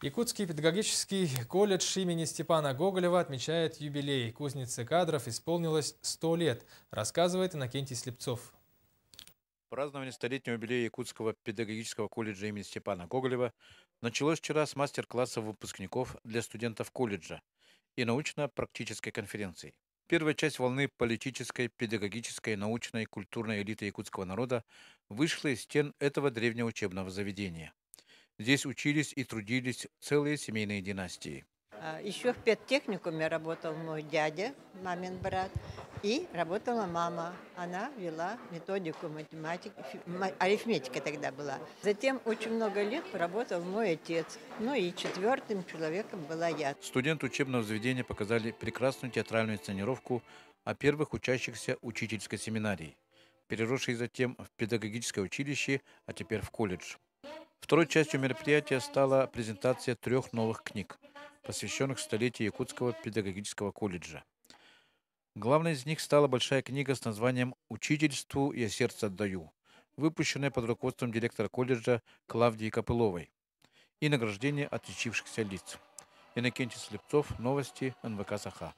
Якутский педагогический колледж имени Степана Гоголева отмечает юбилей. Кузнице кадров исполнилось 100 лет, рассказывает Иннокентий Слепцов. Празднование столетнего юбилея Якутского педагогического колледжа имени Степана Гоголева началось вчера с мастер-классов выпускников для студентов колледжа и научно-практической конференции. Первая часть волны политической, педагогической, научной и культурной элиты якутского народа вышла из стен этого древнего учебного заведения. Здесь учились и трудились целые семейные династии. Еще в педтехникуме работал мой дядя, мамин брат, и работала мама. Она вела методику математики, арифметика тогда была. Затем очень много лет поработал мой отец. Ну и четвертым человеком была я. Студенты учебного заведения показали прекрасную театральную сценировку о первых учащихся учительской семинарии, переросшей затем в педагогическое училище, а теперь в колледж. Второй частью мероприятия стала презентация 3 новых книг, посвященных столетию Якутского педагогического колледжа. Главной из них стала большая книга с названием «Учительству я сердце отдаю», выпущенная под руководством директора колледжа Клавдии Копыловой, и награждение отличившихся лиц. Иннокентий Слепцов, новости НВК Саха.